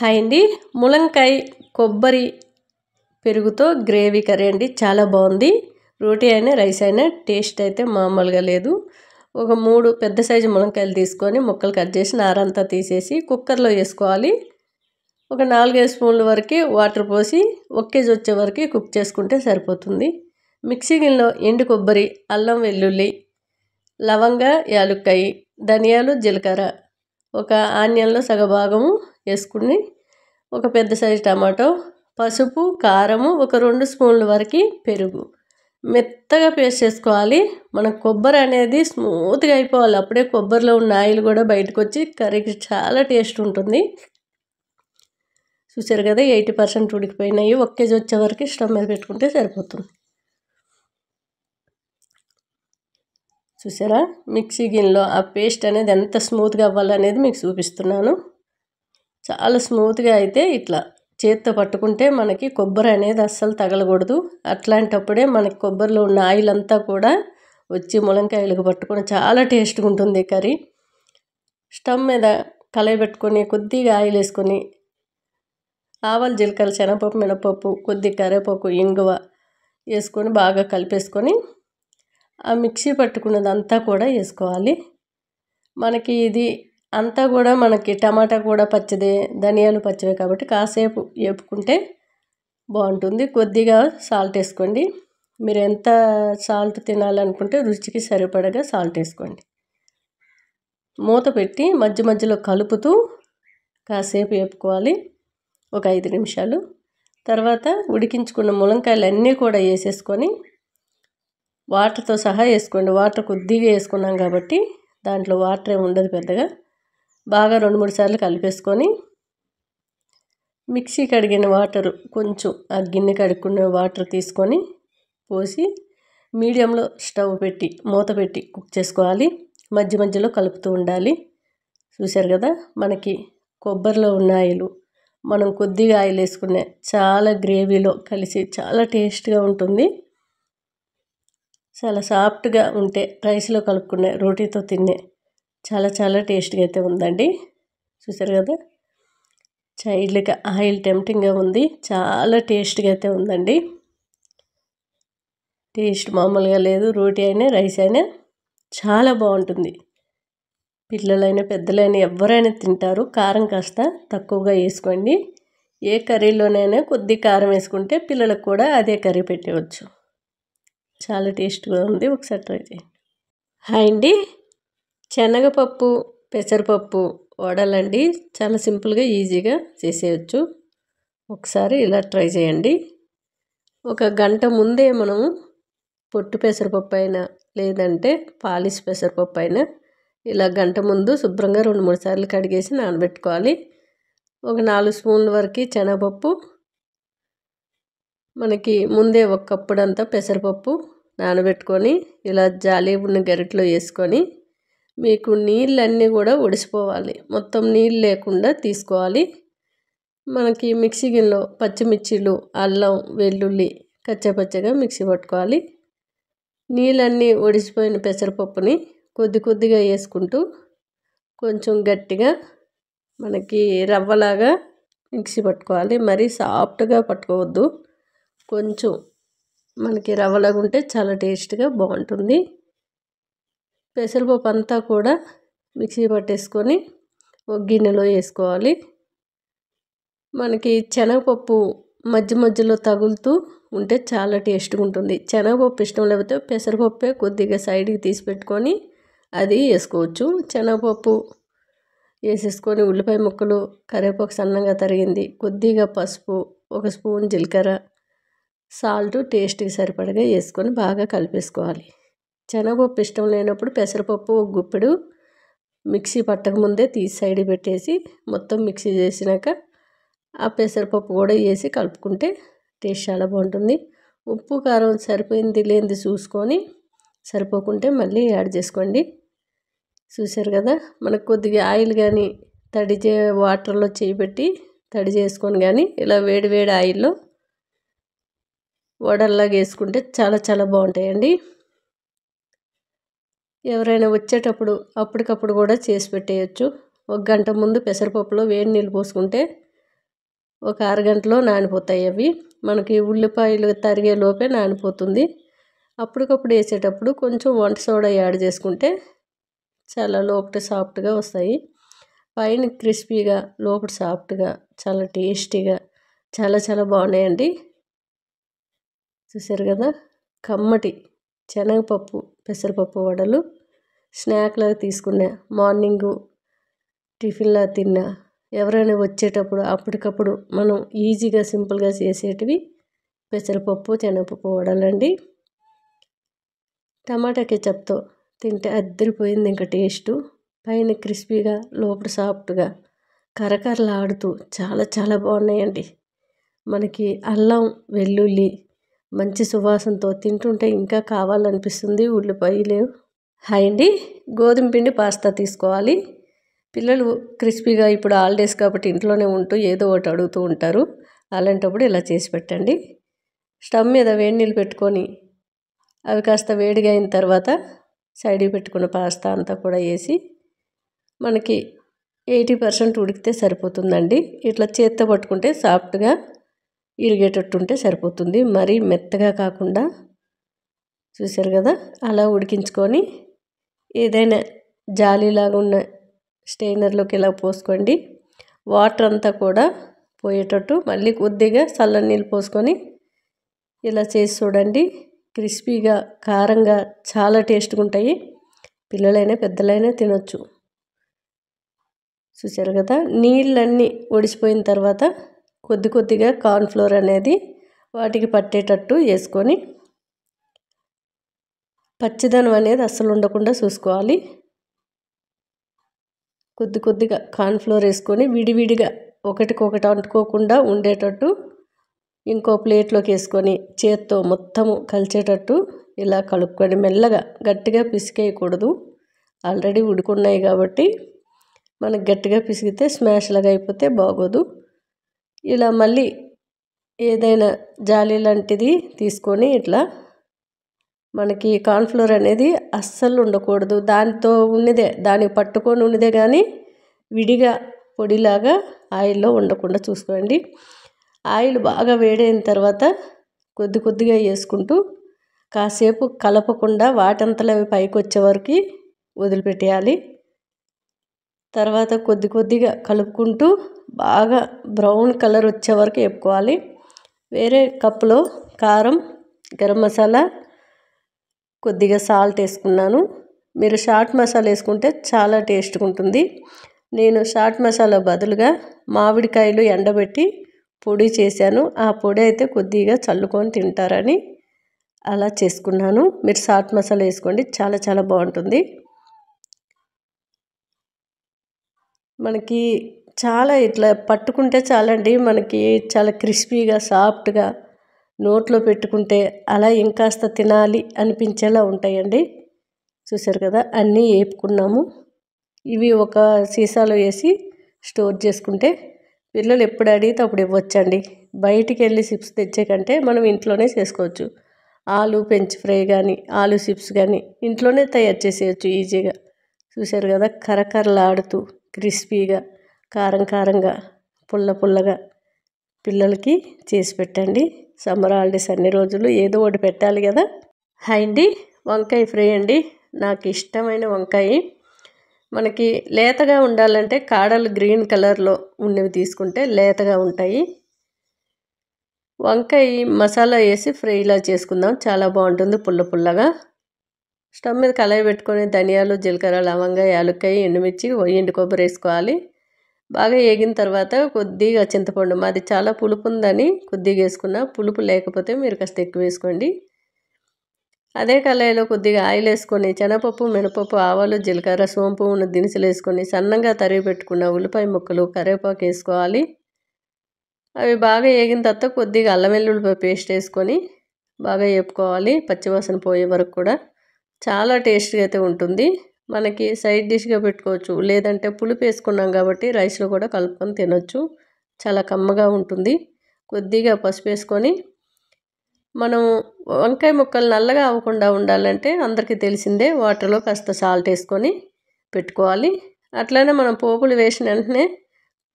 Hi అండి. ములంకాయ కొబ్బరి పెరుగుతో గ్రేవీ కర్రీ అండి. చాలా బాగుంది. రోటీ అయినా రైస్ అయినా టేస్ట్ అయితే మామూలుగా లేదు. ఒక 3 పెద్ద సైజు ములంకాయలు తీసుకొని ముక్కలు కట్ చేసి నారంతా తీసేసి కుక్కర్లో వేసుకోవాలి. ఒక 4-5 స్పూన్ల వరకు వాటర్ పోసి 1 కేజీ వచ్చే వరకు కుక్ చేసుకుంటే సరిపోతుంది. మిక్సీ గిన్నెలో ఎండు కొబ్బరి, అల్లం వెల్లుల్లి, లవంగ, యాలుక్కాయ, ధనియాలు, జీలకర్ర, ఒక ఆనియన్లో సగభాగము వేసుకుని, ఒక పెద్ద సైజు టమాటో, పసుపు, కారము, ఒక 2 స్పూన్ల వరకు పెరుగు మెత్తగా పేస్ట్ చేసుకోవాలి. మన కొబ్బరి అనేది స్మూత్గా అయిపోవాలి. అప్పుడే కొబ్బరిలో ఉన్న ఆయిల్ కూడా బయటకు వచ్చి కర్రీకి చాలా టేస్ట్ ఉంటుంది. చూసారు కదా, 80% ఉడికిపోయినాయి. 1 కేజీ వచ్చే వరకు స్టవ్ మీద పెట్టుకుంటే సరిపోతుంది. చూసారా, మిక్సీ గిన్నెలో ఆ పేస్ట్ అనేది ఎంత స్మూత్గా అవ్వాలనేది మీకు చూపిస్తున్నాను. చాలా స్మూత్గా అయితే ఇట్లా చేత్తో పట్టుకుంటే మనకి కొబ్బరి అనేది అస్సలు తగలకూడదు. అట్లాంటప్పుడే మనకి కొబ్బరిలో ఉన్న ఆయిల్ అంతా కూడా వచ్చి ములంకాయలకు పట్టుకొని చాలా టేస్ట్గా ఉంటుంది కర్రీ. స్టవ్ మీద కళాయి పెట్టుకొని కొద్దిగా ఆయిల్ వేసుకొని ఆవాలు, జీలకర్ర, శనగపప్పు, మినపప్పు, కొద్దిగా కరివేపాకు, ఇంగువ వేసుకొని బాగా కలిపేసుకొని ఆ మిక్సీ పట్టుకున్నదంతా కూడా వేసుకోవాలి. మనకి ఇది అంతా కూడా మనకి టమాటా కూడా పచ్చిదే, ధనియాలు పచ్చివే కాబట్టి కాసేపు వేపుకుంటే బాగుంటుంది. కొద్దిగా సాల్ట్ వేసుకోండి. మీరు ఎంత సాల్ట్ తినాలనుకుంటే రుచికి సరిపడగా సాల్ట్ వేసుకోండి. మూత పెట్టి మధ్య మధ్యలో కలుపుతూ కాసేపు వేపుకోవాలి, ఒక 5 నిమిషాలు. తర్వాత ఉడికించుకున్న ములంకాయలు అన్నీ కూడా వేసేసుకొని వాటర్తో సహా వేసుకోండి. వాటర్ కొద్దిగా వేసుకున్నాం కాబట్టి దాంట్లో వాటర్ ఏమి ఉండదు పెద్దగా. బాగా 2-3 సార్లు కలిపేసుకొని మిక్సీ కడిగిన వాటర్ కొంచెం ఆ గిన్నె కడుక్కునే వాటర్ తీసుకొని పోసి మీడియంలో స్టవ్ పెట్టి మూత పెట్టి కుక్ చేసుకోవాలి. మధ్య మధ్యలో కలుపుతూ ఉండాలి. చూశారు కదా, మనకి కొబ్బరిలో ఉన్న ఆయిల్ మనం కొద్దిగా ఆయిల్ వేసుకునే చాలా గ్రేవీలో కలిసి చాలా టేస్ట్గా ఉంటుంది. చాలా సాఫ్ట్గా ఉంటే రైస్లో కలుపుకునే, రోటీతో తినే చాలా చాలా టేస్ట్గా అయితే ఉందండి. చూసారు కదా, చైల్డ్గా ఆయిల్ టెంప్టింగ్గా ఉంది. చాలా టేస్ట్గా అయితే ఉందండి. టేస్ట్ మామూలుగా లేదు. రోటీ అయినా రైస్ అయినా చాలా బాగుంటుంది. పిల్లలైనా పెద్దలైనా ఎవరైనా తింటారు. కారం కాస్త తక్కువగా వేసుకోండి. ఏ కర్రీలోనైనా కొద్ది కారం వేసుకుంటే పిల్లలకు కూడా అదే కర్రీ పెట్టవచ్చు. చాలా టేస్ట్గా ఉంది. ఒకసారి ట్రై చేయండి. హాయ్ అండి. శనగపప్పు, పెసరపప్పు వడలండి. చాలా సింపుల్గా ఈజీగా చేసేయచ్చు. ఒకసారి ఇలా ట్రై చేయండి. ఒక గంట ముందే మనము పొట్టు పెసరపప్పు అయినా లేదంటే పాలిష్ పెసరపప్పు అయినా ఇలా గంట ముందు శుభ్రంగా 2-3 సార్లు కడిగేసి నానబెట్టుకోవాలి. ఒక 4 స్పూన్ల వరకు శనగపప్పు, మనకి ముందే 1 కప్పుడంతా పెసరపప్పు నానబెట్టుకొని ఇలా జాలి ఉన్న గరిటెలో వేసుకొని మీకు నీళ్ళన్నీ కూడా ఒడిసిపోవాలి. మొత్తం నీళ్ళు లేకుండా తీసుకోవాలి. మనకి మిక్సీ గిన్నెలో పచ్చిమిర్చీలు, అల్లం, వెల్లుల్లి కచ్చపచ్చగా మిక్సీ పట్టుకోవాలి. నీళ్ళన్నీ ఒడిసిపోయిన పెసరపప్పుని కొద్ది కొద్దిగా వేసుకుంటూ కొంచెం గట్టిగా మనకి రవ్వలాగా మిక్సీ పట్టుకోవాలి. మరీ సాఫ్ట్గా పట్టుకోవద్దు. కొంచెం మనకి రవ్వలాగా ఉంటే చాలా టేస్ట్గా బాగుంటుంది. పెసరపప్పు అంతా కూడా మిక్సీ పట్టేసుకొని ఒక గిన్నెలో వేసుకోవాలి. మనకి శనగపప్పు మధ్య మధ్యలో తగులుతూ ఉంటే చాలా టేస్ట్గా ఉంటుంది. శనగపప్పు ఇష్టం లేకపోతే పెసరపప్పే కొద్దిగా సైడ్కి తీసి పెట్టుకొని అది వేసుకోవచ్చు. శనగపప్పు వేసేసుకొని ఉల్లిపాయ ముక్కలు, కరివేపాకు సన్నగా తరిగింది, కొద్దిగా పసుపు, 1 స్పూన్ జీలకర్ర, సాల్ట్ టేస్ట్కి సరిపడగా వేసుకొని బాగా కలిపేసుకోవాలి. శనగపప్పు ఇష్టం లేనప్పుడు పెసరపప్పు ఒక గుప్పెడు మిక్సీ పట్టకముందే తీసి సైడ్ పెట్టేసి మొత్తం మిక్సీ చేసినాక ఆ పెసరపప్పు కూడా వేసి కలుపుకుంటే టేస్ట్ చాలా బాగుంటుంది. ఉప్పు కారం సరిపోయింది లేనిది చూసుకొని సరిపోకుంటే మళ్ళీ యాడ్ చేసుకోండి. చూసారు కదా, మనకు కొద్దిగా ఆయిల్ కానీ వాటర్లో చేయి పెట్టి తడి చేసుకొని కానీ ఇలా వేడి వేడి ఆయిల్లో వడల్లాగా వేసుకుంటే చాలా చాలా బాగుంటాయండి. ఎవరైనా వచ్చేటప్పుడు అప్పటికప్పుడు కూడా చేసి పెట్టేయచ్చు. 1 గంట ముందు పెసరపప్పులో వేడి నీళ్ళు పోసుకుంటే ఒక అరగంటలో నానిపోతాయి అవి. మనకి ఉల్లిపాయలు తరిగే లోపే నానిపోతుంది. అప్పటికప్పుడు వేసేటప్పుడు కొంచెం వంట సోడా యాడ్ చేసుకుంటే చాలా లోపల సాఫ్ట్గా వస్తాయి. పైన క్రిస్పీగా లోపల సాఫ్ట్గా చాలా టేస్టీగా చాలా చాలా బాగున్నాయండి. చూసారు కదా, కమ్మటి శనగపప్పు పెసరపప్పు వడలు స్నాక్లాగా తీసుకున్నా, మార్నింగు టిఫిన్లా తిన్నా, ఎవరైనా వచ్చేటప్పుడు అప్పటికప్పుడు మనం ఈజీగా సింపుల్గా చేసేటివి పెసరపప్పు శనగపప్పు వడలండి. టమాటా కెచప్తో తింటే అద్దరిపోయింది ఇంకా టేస్టు. పైన క్రిస్పీగా లోపల సాఫ్ట్గా కరకరలాడుతూ చాలా చాలా బాగున్నాయండి. మనకి అల్లం వెల్లుల్లి మంచి సువాసనతో తింటుంటే ఇంకా కావాలనిపిస్తుంది. ఉల్లిపాయలు. హాయ్ అండి, గోధుమ పిండి పాస్తా తీసుకోవాలి. పిల్లలు క్రిస్పీగా ఇప్పుడు హాలిడేస్ కాబట్టి ఇంట్లోనే ఉంటూ ఏదో ఒకటి అడుగుతూ ఉంటారు. అలాంటప్పుడు ఇలా చేసి పెట్టండి. స్టవ్ మీద వేడి నీళ్ళు పెట్టుకొని అవి కాస్త వేడిగా అయిన తర్వాత సైడ్కి పెట్టుకున్న పాస్తా అంతా కూడా వేసి మనకి 80% ఉడికితే సరిపోతుందండి. ఇట్లా చేత్తో పట్టుకుంటే సాఫ్ట్గా ఇరిగేటట్టు ఉంటే సరిపోతుంది, మరీ మెత్తగా కాకుండా. చూసారు కదా, అలా ఉడికించుకొని ఏదైనా జాలీలాగా ఉన్న స్టెయినర్లోకి ఇలా పోసుకోండి. వాటర్ అంతా కూడా పోయేటట్టు మళ్ళీ కొద్దిగా చల్లని నీళ్ళు పోసుకొని ఇలా చేసి చూడండి. క్రిస్పీగా కారంగా చాలా టేస్ట్గా ఉంటాయి. పిల్లలైనా పెద్దలైనా తినొచ్చు. చూసారు కదా, నీళ్ళన్నీ ఒడిసిపోయిన తర్వాత కొద్ది కొద్దిగా కార్న్ఫ్లోర్ అనేది వాటికి పట్టేటట్టు వేసుకొని పచ్చిదనం అనేది అస్సలు ఉండకుండా చూసుకోవాలి. కొద్ది కొద్దిగా కార్న్ఫ్లోర్ వేసుకొని విడివిడిగా ఒకటికొకటి అంటుకోకుండా ఉండేటట్టు ఇంకో ప్లేట్లోకి వేసుకొని చేత్తో మొత్తము కలిసేటట్టు ఇలా కలుపుకొని మెల్లగా గట్టిగా పిసికేయకూడదు. ఆల్రెడీ ఉడుకున్నాయి కాబట్టి మనకు గట్టిగా పిసిగితే స్మాష్ లాగా అయిపోతే బాగోదు. ఇలా మళ్ళీ ఏదైనా జాలి లాంటిది తీసుకొని ఇట్లా మనకి కార్న్ఫ్లోర్ అనేది అస్సలు ఉండకూడదు. దానితో ఉన్నదే దానికి పట్టుకొని ఉన్నదే కానీ విడిగా పొడిలాగా ఆయిల్లో ఉండకుండా చూసుకోండి. ఆయిల్ బాగా వేడైన తర్వాత కొద్ది కొద్దిగా వేసుకుంటూ కాసేపు కలపకుండా వాటంతలో అవి పైకి వచ్చే వరకు వదిలిపెట్టేయాలి. తర్వాత కొద్ది కొద్దిగా కలుపుకుంటూ బాగా బ్రౌన్ కలర్ వచ్చే వరకు వేపుకోవాలి. వేరే కప్పులో కారం, గరం మసాలా, కొద్దిగా సాల్ట్ వేసుకున్నాను. మీరు చాట్ మసాలా వేసుకుంటే చాలా టేస్ట్గా ఉంటుంది. నేను చాట్ మసాలా బదులుగా మామిడికాయలు ఎండబెట్టి పొడి చేశాను. ఆ పొడి అయితే కొద్దిగా చల్లుకొని తింటారని అలా చేసుకున్నాను. మీరు చాట్ మసాలా వేసుకోండి, చాలా చాలా బాగుంటుంది. మనకి చాలా ఇట్లా పట్టుకుంటే చాలండి, మనకి చాలా క్రిస్పీగా సాఫ్ట్గా నోట్లో పెట్టుకుంటే అలా ఇంకాస్త తినాలి అనిపించేలా ఉంటాయండి. చూసారు కదా, అన్నీ వేపుకున్నాము. ఇవి ఒక సీసాలో వేసి స్టోర్ చేసుకుంటే పిల్లలు ఎప్పుడు అడిగితే అప్పుడు ఇవ్వచ్చండి. బయటికి వెళ్ళి చిప్స్ తెచ్చే కంటే మనం ఇంట్లోనే చేసుకోవచ్చు. ఆలు ఫ్రెంచ్ ఫ్రై కానీ ఆలు చిప్స్ కానీ ఇంట్లోనే తయారు చేసేయచ్చు ఈజీగా. చూసారు కదా, కరకరలాడుతూ క్రిస్పీగా కారం కారంగా పుల్ల పుల్లగా పిల్లలకి చేసి పెట్టండి. సమ్మర్ హాలిడేస్ అన్ని రోజులు ఏదో ఒకటి పెట్టాలి కదా. హాయ్ అండి, వంకాయ ఫ్రై అండి. నాకు ఇష్టమైన వంకాయ. మనకి లేతగా ఉండాలంటే కాడలు గ్రీన్ కలర్లో ఉన్నవి తీసుకుంటే లేతగా ఉంటాయి. వంకాయ మసాలా వేసి ఫ్రైలా చేసుకుందాం, చాలా బాగుంటుంది పుల్ల పుల్లగా. స్టవ్ మీద కళాయి పెట్టుకొని ధనియాలు, జీలకర్ర, లవంగా, యాలక్కాయ, ఎండుమిర్చి, ఎండు కొబ్బరి వేసుకోవాలి. బాగా వేగిన తర్వాత కొద్దిగా చింతపండు, మాది చాలా పులుపు ఉందని కొద్దిగా వేసుకున్నా, పులుపు లేకపోతే మీరు కాస్త ఎక్కువ వేసుకోండి. అదే కళాయిలో కొద్దిగా ఆయిల్ వేసుకొని శనగపప్పు, మినపప్పు, ఆవాలు, జీలకర్ర, సోంపు ఉన్న దినుసులు వేసుకొని సన్నంగా తరిగి పెట్టుకున్న ఉల్లిపాయ ముక్కలు, కరివేపాకు వేసుకోవాలి. అవి బాగా వేగిన తర్వాత కొద్దిగా అల్లం వెల్లుల్లి పేస్ట్ వేసుకొని బాగా వేపుకోవాలి, పచ్చివాసన పోయే వరకు కూడా. చాలా టేస్ట్గా అయితే ఉంటుంది. మనకి సైడ్ డిష్గా పెట్టుకోవచ్చు, లేదంటే పులుపు వేసుకున్నాం కాబట్టి రైస్లో కూడా కలుపుకొని తినొచ్చు. చాలా కమ్మగా ఉంటుంది. కొద్దిగా పసుపు వేసుకొని మనం వంకాయ ముక్కలు నల్లగా అవ్వకుండా ఉండాలంటే అందరికీ తెలిసిందే, వాటర్లో కాస్త సాల్ట్ వేసుకొని పెట్టుకోవాలి. అట్లనే మనం పోపులు వేసిన వెంటనే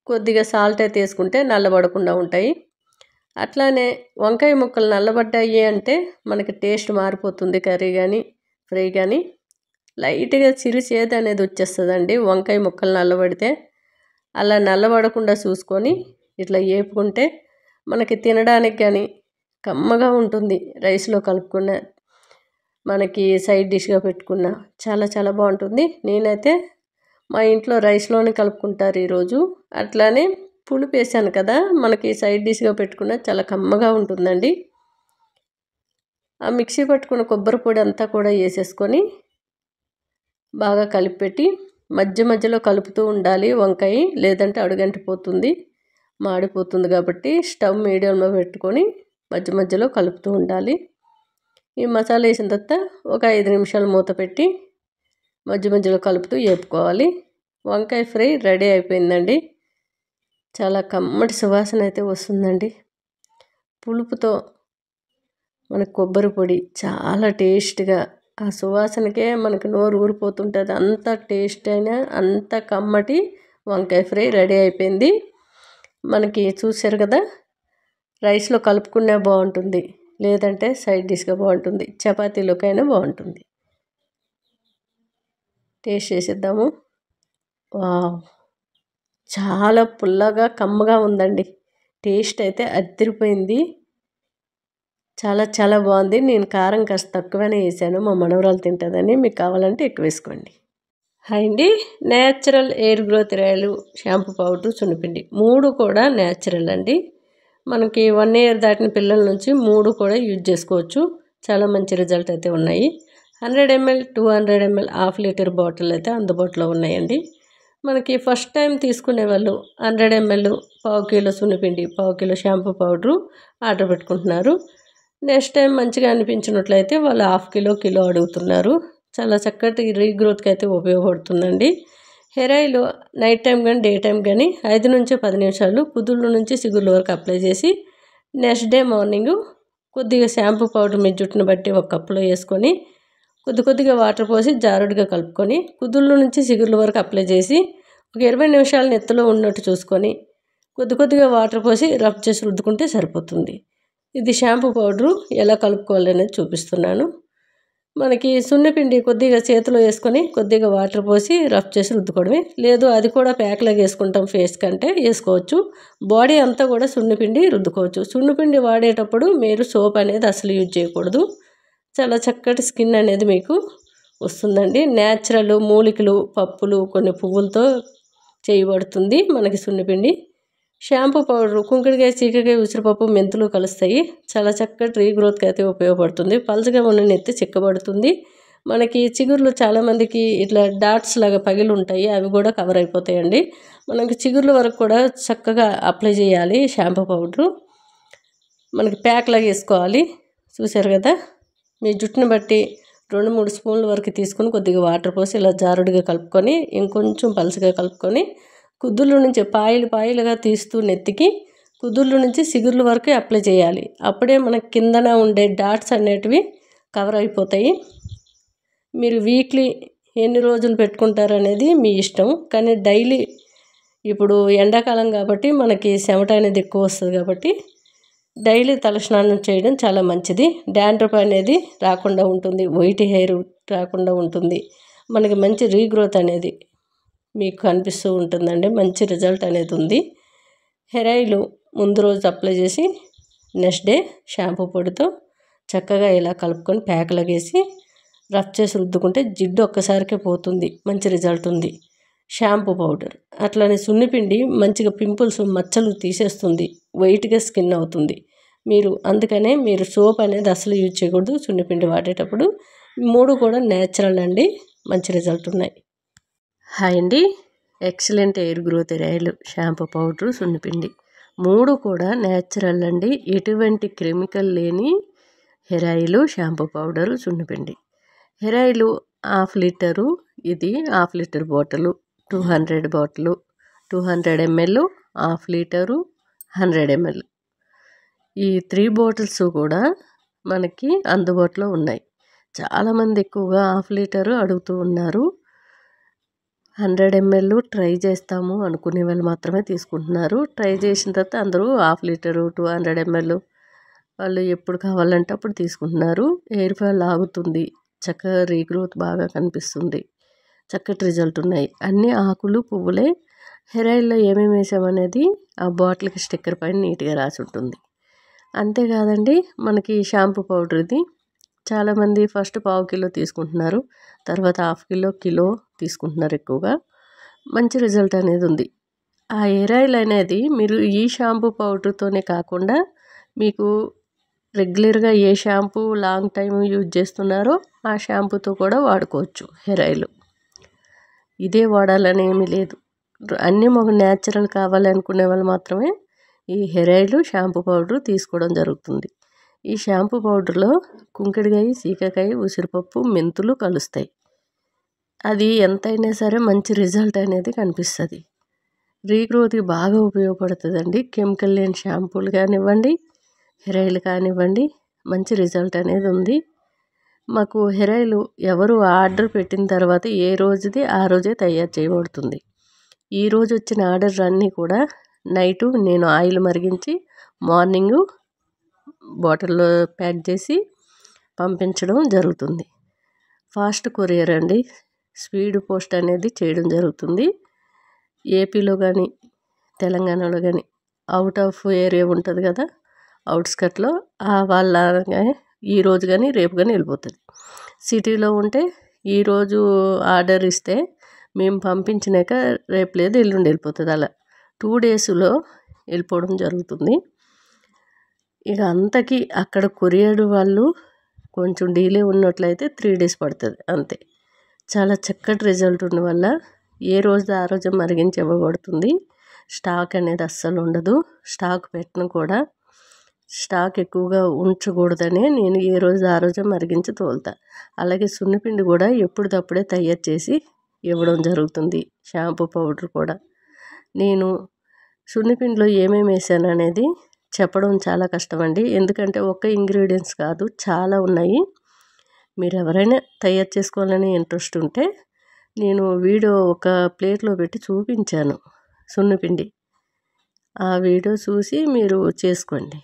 కొద్దిగా సాల్ట్ అయితే వేసుకుంటే నల్లబడకుండా ఉంటాయి. అట్లానే వంకాయ ముక్కలు నల్లబడ్డాయి అంటే మనకి టేస్ట్ మారిపోతుంది. కర్రీ కానీ ఫ్రై కానీ లైట్గా చేదు అనేది వచ్చేస్తుందండి వంకాయ ముక్కలు నల్లబడితే. అలా నల్లబడకుండా చూసుకొని ఇట్లా వేపుకుంటే మనకి తినడానికి కానీ కమ్మగా ఉంటుంది. రైస్లో కలుపుకున్న మనకి సైడ్ డిష్గా పెట్టుకున్న చాలా చాలా బాగుంటుంది. నేనైతే మా ఇంట్లో రైస్లోనే కలుపుకుంటారు ఈరోజు. అట్లానే పులుపు వేసాను కదా, మనకి సైడ్ డిష్గా పెట్టుకున్న చాలా కమ్మగా ఉంటుందండి. ఆ మిక్సీ పట్టుకున్న కొబ్బరి పొడి అంతా కూడా వేసేసుకొని బాగా కలిపెట్టి మధ్య మధ్యలో కలుపుతూ ఉండాలి వంకాయ, లేదంటే అడుగంటిపోతుంది, మాడిపోతుంది. కాబట్టి స్టవ్ మీడియంలో పెట్టుకొని మధ్య మధ్యలో కలుపుతూ ఉండాలి. ఈ మసాలా వేసిన తర్వాత ఒక 5 నిమిషాలు మూత పెట్టి మధ్య మధ్యలో కలుపుతూ వేపుకోవాలి. వంకాయ ఫ్రై రెడీ అయిపోయిందండి. చాలా కమ్మటి సువాసన అయితే వస్తుందండి. పులుపుతో మన కొబ్బరి పొడి చాలా టేస్ట్గా, ఆ సువాసనకే మనకు నోరు ఊరిపోతుంటుంది. అంత టేస్ట్ అయినా అంత కమ్మటి వంకాయ ఫ్రై రెడీ అయిపోయింది. మనకి చూసారు కదా, రైస్లో కలుపుకునే బాగుంటుంది, లేదంటే సైడ్ డిష్గా బాగుంటుంది, చపాతీలోకైనా బాగుంటుంది. టేస్ట్ చేసేద్దాము. వావ్, చాలా పుల్లగా కమ్మగా ఉందండి. టేస్ట్ అయితే అదిరిపోయింది. చాలా చాలా బాగుంది. నేను కారం కాస్త తక్కువనే వేసాను, మా మనవరాలు తింటుందని. మీకు కావాలంటే ఎక్కువ వేసుకోండి. హాయ్ అండి. న్యాచురల్ ఎయిర్ గ్రోత్ రాయలు, షాంపూ పౌడర్, సున్నిపిండి 3 కూడా న్యాచురల్ అండి. మనకి 1 ఇయర్ దాటిన పిల్లల నుంచి 3 కూడా యూజ్ చేసుకోవచ్చు. చాలా మంచి రిజల్ట్ అయితే ఉన్నాయి. 100 ml 200 ml half litre bottle అయితే అందుబాటులో ఉన్నాయండి. మనకి ఫస్ట్ టైం తీసుకునే వాళ్ళు 100 ml పావు కిలో సున్నిపిండి, పావు కిలో షాంపూ పౌడరు ఆర్డర్ పెట్టుకుంటున్నారు. నెక్స్ట్ టైం మంచిగా అనిపించినట్లయితే వాళ్ళు హాఫ్ కిలో అడుగుతున్నారు. చాలా చక్కటి రీగ్రోత్కి అయితే ఉపయోగపడుతుందండి. హెయిర్ ఆయిల్ నైట్ టైం కానీ డే టైం కానీ 5 నుంచి 10 నిమిషాలు కుదుళ్ళ నుంచి సిగుళ్ళ వరకు అప్లై చేసి నెక్స్ట్ డే మార్నింగ్ కొద్దిగా షాంపూ పౌడర్ మీ జుట్టును బట్టి ఒక కప్పులో వేసుకొని కొద్దిగా వాటర్ పోసి జారుడుగా కలుపుకొని కుదుళ్ళ నుంచి సిగుళ్ళ వరకు అప్లై చేసి ఒక 20 నిమిషాలు నెత్తిలో ఉన్నట్టు చూసుకొని కొద్దిగా వాటర్ పోసి రబ్ చేసి రుద్దుకుంటే సరిపోతుంది. ఇది షాంపూ పౌడరు ఎలా కలుపుకోవాలనేది చూపిస్తున్నాను. మనకి సున్నిపిండి కొద్దిగా చేతిలో వేసుకొని కొద్దిగా వాటర్ పోసి రఫ్ చేసి రుద్దుకోవడమే. లేదు అది కూడా ప్యాక్లాగా వేసుకుంటాం ఫేస్ కంటే వేసుకోవచ్చు. బాడీ అంతా కూడా సున్నిపిండి రుద్దుకోవచ్చు. సున్నిపిండి వాడేటప్పుడు మీరు సోప్ అనేది అసలు యూజ్ చేయకూడదు. చాలా చక్కటి స్కిన్ అనేది మీకు వస్తుందండి. న్యాచురల్ మూలికలు, పప్పులు, కొన్ని పువ్వులతో చేయబడుతుంది మనకి సున్నిపిండి. షాంపూ పౌడరు కుంకుడుకాయ, చీకకాయ, ఉసిరిపప్పు, మెంతులు కలుస్తాయి. చాలా చక్కటి రీగ్రోత్కి అయితే ఉపయోగపడుతుంది. పలుచగా ఉన్న నెత్తి చిక్కబడుతుంది. మనకి చిగుర్లు చాలామందికి ఇట్లా డాట్స్ లాగా పగిలి ఉంటాయి, అవి కూడా కవర్ అయిపోతాయండి. మనకి చిగుర్ల వరకు కూడా చక్కగా అప్లై చేయాలి షాంపూ పౌడరు. మనకి ప్యాక్ లాగా వేసుకోవాలి. చూసారు కదా, మీ జుట్టుని బట్టి 2-3 స్పూన్ల వరకు తీసుకొని కొద్దిగా వాటర్ పోసి ఇలా జారుడుగా కలుపుకొని ఇంకొంచెం పలుచగా కలుపుకొని కుదుళ్ళ నుంచి పాయలుగా తీస్తూ నెత్తికి కుదుళ్ళ నుంచి సిగుర్ల వరకు అప్లై చేయాలి. అప్పుడే మనకి కిందన ఉండే డాట్స్ అనేటివి కవర్ అయిపోతాయి. మీరు వీక్లీ ఎన్ని రోజులు పెట్టుకుంటారు అనేది మీ ఇష్టం. కానీ డైలీ, ఇప్పుడు ఎండాకాలం కాబట్టి మనకి చెమట అనేది ఎక్కువ వస్తుంది కాబట్టి డైలీ తలస్నానం చేయడం చాలా మంచిది. డాండ్రఫ్ అనేది రాకుండా ఉంటుంది, వైట్ హెయిర్ రాకుండా ఉంటుంది. మనకి మంచి రీగ్రోత్ అనేది మీకు కనిపిస్తూ ఉంటుందండి. మంచి రిజల్ట్ అనేది ఉంది. హెయిర్ ఆయిల్ ముందు రోజు అప్లై చేసి నెక్స్ట్ డే షాంపూ పొడితో చక్కగా ఇలా కలుపుకొని ప్యాక్లాగా వేసి రఫ్ చేసి రుద్దుకుంటే జిడ్డు ఒక్కసారికే పోతుంది, మంచి రిజల్ట్ ఉంది. షాంపూ పౌడర్ అట్లానే సున్నిపిండి మంచిగా పింపుల్స్, మచ్చలు తీసేస్తుంది, వైట్గా స్కిన్ అవుతుంది. అందుకనే మీరు సోప్ అనేది అసలు యూజ్ చేయకూడదు సున్నిపిండి వాడేటప్పుడు. 3 కూడా న్యాచురల్ అండి, మంచి రిజల్ట్ ఉన్నాయి. హాయ్ అండి. Excellent hair growth oil, shampoo powder, సున్నిపిండి 3 కూడా న్యాచురల్ అండి. ఎటువంటి కెమికల్ లేని హెయిర్ ఆయిల్, షాంపూ పౌడరు, సున్నిపిండి. హెయిర్ ఆయిల్ హాఫ్ లీటరు, ఇది half litre bottle, 200 bottle, 200 ml, half litre, 100 ml. ఈ 3 బాటిల్స్ కూడా మనకి అందుబాటులో ఉన్నాయి. చాలామంది ఎక్కువగా హాఫ్ లీటరు అడుగుతూ ఉన్నారు. 100 ml ట్రై చేస్తాము అనుకునే వాళ్ళు మాత్రమే తీసుకుంటున్నారు. ట్రై చేసిన తర్వాత అందరూ 1/2 లీటరు 200 ml వాళ్ళు ఎప్పుడు కావాలంటే అప్పుడు తీసుకుంటున్నారు. హెయిర్ ఫాల్ ఆగుతుంది, చక్కగా రీగ్రోత్ బాగా కనిపిస్తుంది, చక్కటి రిజల్ట్ ఉన్నాయి. అన్ని ఆకులు పువ్వులే. హెయిర్ ఆయిల్లో ఏమేమి వేసామనేది ఆ బాటిల్కి స్టిక్కర్ పైన నీట్గా రాసి ఉంటుంది. అంతేకాదండి, మనకి షాంపూ పౌడర్ ఇది. చాలామంది ఫస్ట్ 1/2 కిలో తీసుకుంటున్నారు, తర్వాత 1/2 కిలో తీసుకుంటున్నారు. ఎక్కువగా మంచి రిజల్ట్ అనేది ఉంది. ఆ హెయిర్ ఆయిల్ అనేది మీరు ఈ షాంపూ పౌడర్తోనే కాకుండా మీకు రెగ్యులర్గా ఏ షాంపూ లాంగ్ టైం యూజ్ చేస్తున్నారో ఆ షాంపూతో కూడా వాడుకోవచ్చు. హెయిర్ ఆయిల్ ఇదే వాడాలని ఏమీ లేదు. అన్నీ మాకు న్యాచురల్ కావాలనుకునే వాళ్ళు మాత్రమే ఈ హెయిర్ ఆయిల్ షాంపూ పౌడర్ తీసుకోవడం జరుగుతుంది. ఈ షాంపూ పౌడర్లో కుంకుడుకాయ, సీకాకాయ, ఉసిరిపప్పు, మెంతులు కలుస్తాయి. అది ఎంతైనా సరే మంచి రిజల్ట్ అనేది కనిపిస్తుంది. రీగ్రోత్కి బాగా ఉపయోగపడుతుందండి. కెమికల్ లేని షాంపూలు కానివ్వండి, హెయిర్ ఆయిల్ కానివ్వండి, మంచి రిజల్ట్ అనేది ఉంది. మాకు హెయిర్ ఆయిల్ ఎవరు ఆర్డర్ పెట్టిన తర్వాత ఏ రోజుది ఆ రోజే తయారు చేయబడుతుంది. ఈరోజు వచ్చిన ఆర్డర్ అన్నీ కూడా నైటు నేను ఆయిల్ మరిగించి మార్నింగు బాటిల్లో ప్యాక్ చేసి పంపించడం జరుగుతుంది. ఫాస్ట్ కొరియర్ అండి, స్పీడ్ పోస్ట్ అనేది చేయడం జరుగుతుంది. ఏపీలో కానీ తెలంగాణలో కానీ అవుట్ ఆఫ్ ఏరియా ఉంటుంది కదా, అవుట్స్కట్లో వాళ్ళ ఈరోజు కానీ రేపు కానీ వెళ్ళిపోతుంది. సిటీలో ఉంటే ఈరోజు ఆర్డర్ ఇస్తే మేము పంపించినాక రేపు లేదు ఎల్లుండి వెళ్ళిపోతుంది. అలా 2 డేస్లో వెళ్ళిపోవడం జరుగుతుంది. ఇక అంతకీ అక్కడ కొరియర్ వాళ్ళు కొంచెం డిలే ఉన్నట్లయితే 3 డేస్ పడుతుంది అంతే. చాలా చక్కటి రిజల్ట్ ఉన్న వల్ల ఏ రోజు ఆ రోజు మరిగించి ఇవ్వబడుతుంది. స్టాక్ అనేది అస్సలు ఉండదు. స్టాక్ పెట్టను కూడా. స్టాక్ ఎక్కువగా ఉంచకూడదని నేను ఏ రోజు ఆ రోజే మరిగించి తోలుతా. అలాగే సున్నిపిండి కూడా ఎప్పటికప్పుడే తయారు చేసి ఇవ్వడం జరుగుతుంది. షాంపూ పౌడర్ కూడా నేను సున్నిపిండిలో ఏమేమి వేసాను అనేది చెప్పడం చాలా కష్టమండి. ఎందుకంటే ఒక్క ఇంగ్రీడియంట్స్ కాదు, చాలా ఉన్నాయి. మీరు ఎవరైనా తయారు చేసుకోవాలని ఇంట్రెస్ట్ ఉంటే నేను వీడియో ఒక ప్లేట్లో పెట్టి చూపించాను సున్నిపిండి. ఆ వీడియో చూసి మీరు చేసుకోండి.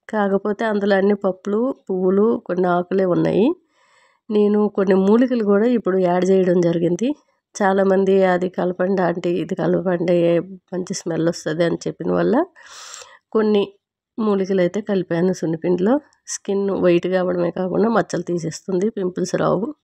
కాకపోతే అందులో అన్ని పప్పులు, పువ్వులు, కొన్ని ఆకులే ఉన్నాయి. నేను కొన్ని మూలికలు కూడా ఇప్పుడు యాడ్ చేయడం జరిగింది. చాలామంది అది కలపండి ఆంటీ, ఇది కలపండి, మంచి స్మెల్ వస్తుంది అని చెప్పిన వల్ల కొన్ని మూలికలు అయితే కలిపాను సున్నిపిండిలో. స్కిన్ వైట్గా అవ్వడమే కాకుండా మచ్చలు తీసేస్తుంది, పింపుల్స్ రావు.